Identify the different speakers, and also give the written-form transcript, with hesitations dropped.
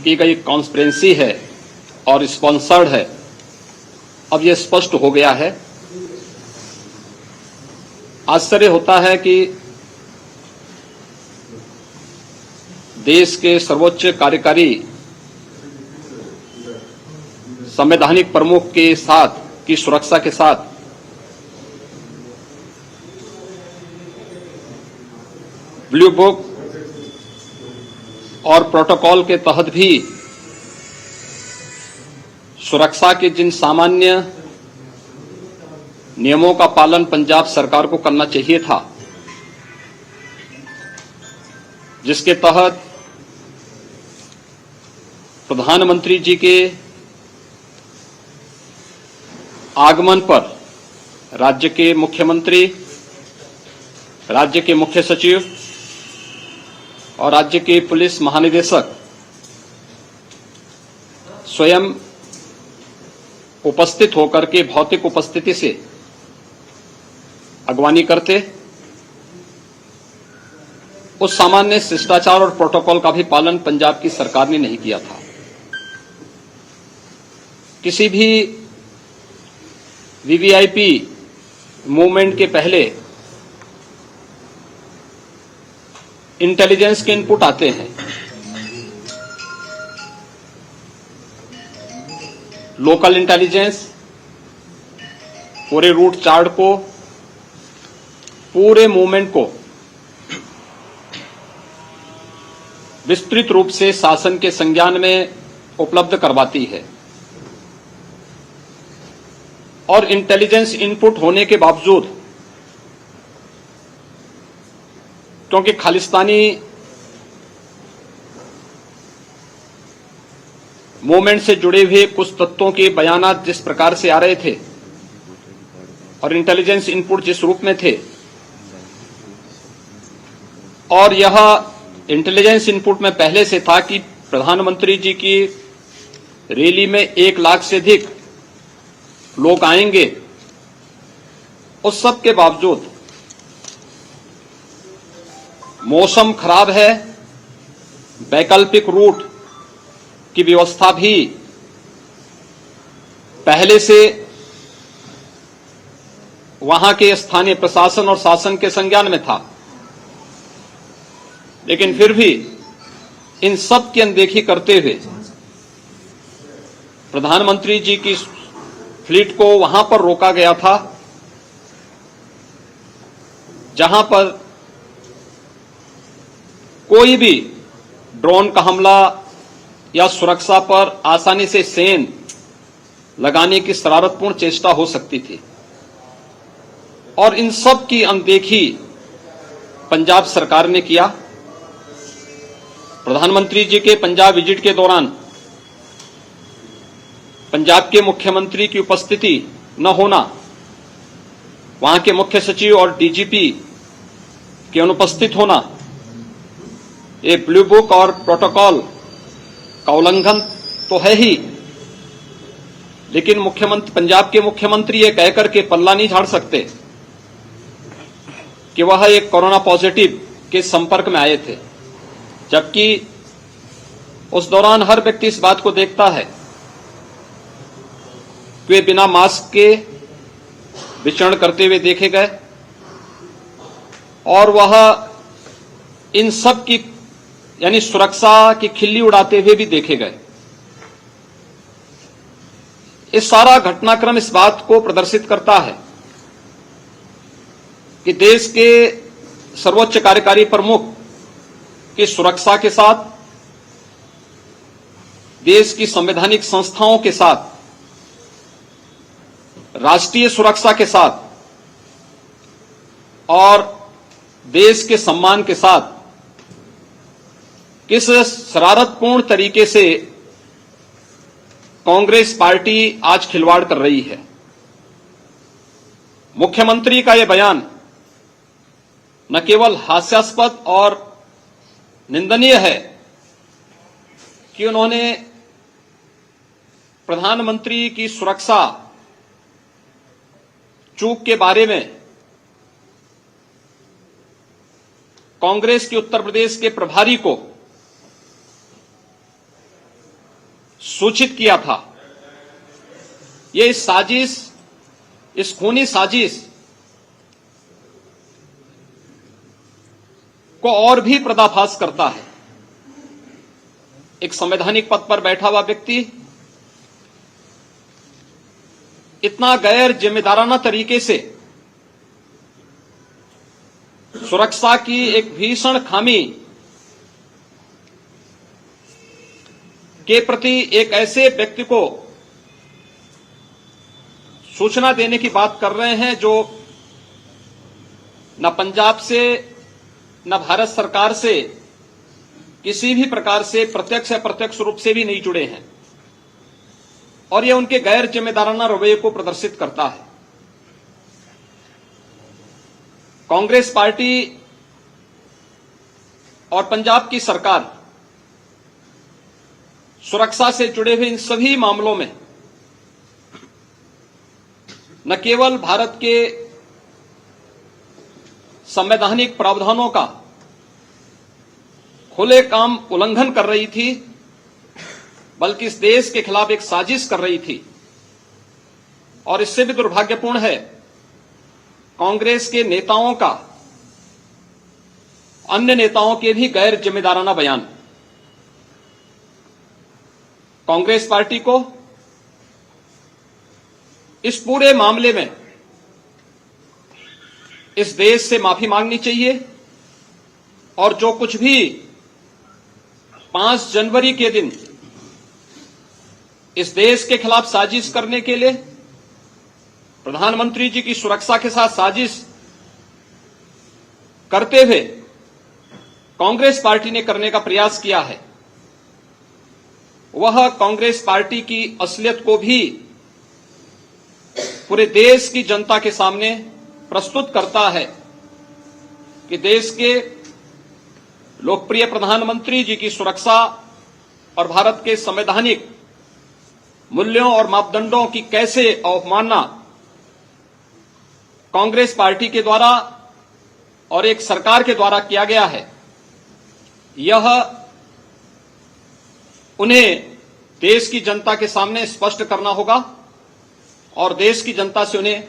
Speaker 1: की गई कॉन्स्पिरेंसी है और स्पॉन्सर्ड है, अब यह स्पष्ट हो गया है। आश्चर्य होता है कि देश के सर्वोच्च कार्यकारी संवैधानिक प्रमुख के साथ की सुरक्षा के साथ ब्लू बुक और प्रोटोकॉल के तहत भी सुरक्षा के जिन सामान्य नियमों का पालन पंजाब सरकार को करना चाहिए था, जिसके तहत प्रधानमंत्री जी के आगमन पर राज्य के मुख्यमंत्री, राज्य के मुख्य सचिव और राज्य के पुलिस महानिदेशक स्वयं उपस्थित होकर के भौतिक उपस्थिति से अगवानी करते, उस सामान्य शिष्टाचार और प्रोटोकॉल का भी पालन पंजाब की सरकार ने नहीं किया था। किसी भी वीवीआईपी मूवमेंट के पहले इंटेलिजेंस के इनपुट आते हैं। लोकल इंटेलिजेंस पूरे रूट चार्ट को, पूरे मूवमेंट को विस्तृत रूप से शासन के संज्ञान में उपलब्ध करवाती है और इंटेलिजेंस इनपुट होने के बावजूद, क्योंकि खालिस्तानी मूवमेंट से जुड़े हुए कुछ तत्वों के बयानात जिस प्रकार से आ रहे थे और इंटेलिजेंस इनपुट जिस रूप में थे, और यह इंटेलिजेंस इनपुट में पहले से था कि प्रधानमंत्री जी की रैली में 1 लाख से अधिक लोग आएंगे, उस सब के बावजूद मौसम खराब है, वैकल्पिक रूट की व्यवस्था भी पहले से वहां के स्थानीय प्रशासन और शासन के संज्ञान में था, लेकिन फिर भी इन सब की अनदेखी करते हुए प्रधानमंत्री जी की फ्लीट को वहां पर रोका गया था जहां पर कोई भी ड्रोन का हमला या सुरक्षा पर आसानी से सेंध लगाने की शरारतपूर्ण चेष्टा हो सकती थी। और इन सब की अनदेखी पंजाब सरकार ने किया। प्रधानमंत्री जी के पंजाब विजिट के दौरान पंजाब के मुख्यमंत्री की उपस्थिति न होना, वहां के मुख्य सचिव और डीजीपी के अनुपस्थित होना, ये ब्लू बुक और प्रोटोकॉल का उल्लंघन तो है ही, लेकिन मुख्यमंत्री, पंजाब के मुख्यमंत्री ये कहकर के पल्ला नहीं झाड़ सकते कि वह एक कोरोना पॉजिटिव के संपर्क में आए थे, जबकि उस दौरान हर व्यक्ति इस बात को देखता है कि वे बिना मास्क के विचरण करते हुए देखे गए और वह इन सब की यानी सुरक्षा की खिल्ली उड़ाते हुए भी देखे गए। इस सारा घटनाक्रम इस बात को प्रदर्शित करता है कि देश के सर्वोच्च कार्यकारी प्रमुख की सुरक्षा के साथ, देश की संवैधानिक संस्थाओं के साथ, राष्ट्रीय सुरक्षा के साथ और देश के सम्मान के साथ किस शरारतपूर्ण तरीके से कांग्रेस पार्टी आज खिलवाड़ कर रही है। मुख्यमंत्री का यह बयान न केवल हास्यास्पद और निंदनीय है कि उन्होंने प्रधानमंत्री की सुरक्षा चूक के बारे में कांग्रेस के उत्तर प्रदेश के प्रभारी को सूचित किया था। ये इस साजिश, इस खूनी साजिश को और भी पर्दाफाश करता है। एक संवैधानिक पद पर बैठा हुआ व्यक्ति इतना गैर जिम्मेदाराना तरीके से सुरक्षा की एक भीषण खामी के प्रति एक ऐसे व्यक्ति को सूचना देने की बात कर रहे हैं जो न पंजाब से न भारत सरकार से किसी भी प्रकार से प्रत्यक्ष या अप्रत्यक्ष रूप से भी नहीं जुड़े हैं, और यह उनके गैर जिम्मेदाराना रवैये को प्रदर्शित करता है। कांग्रेस पार्टी और पंजाब की सरकार सुरक्षा से जुड़े हुए इन सभी मामलों में न केवल भारत के संवैधानिक प्रावधानों का खुले काम उल्लंघन कर रही थी, बल्कि इस देश के खिलाफ एक साजिश कर रही थी। और इससे भी दुर्भाग्यपूर्ण है, कांग्रेस के नेताओं का अन्य नेताओं के भी गैर जिम्मेदाराना बयान। कांग्रेस पार्टी को इस पूरे मामले में इस देश से माफी मांगनी चाहिए, और जो कुछ भी 5 जनवरी के दिन इस देश के खिलाफ साजिश करने के लिए प्रधानमंत्री जी की सुरक्षा के साथ साजिश करते हुए कांग्रेस पार्टी ने करने का प्रयास किया है, वह कांग्रेस पार्टी की असलियत को भी पूरे देश की जनता के सामने प्रस्तुत करता है कि देश के लोकप्रिय प्रधानमंत्री जी की सुरक्षा और भारत के संवैधानिक मूल्यों और मापदंडों की कैसे अवमानना कांग्रेस पार्टी के द्वारा और एक सरकार के द्वारा किया गया है। यह उन्हें देश की जनता के सामने स्पष्ट करना होगा और देश की जनता से उन्हें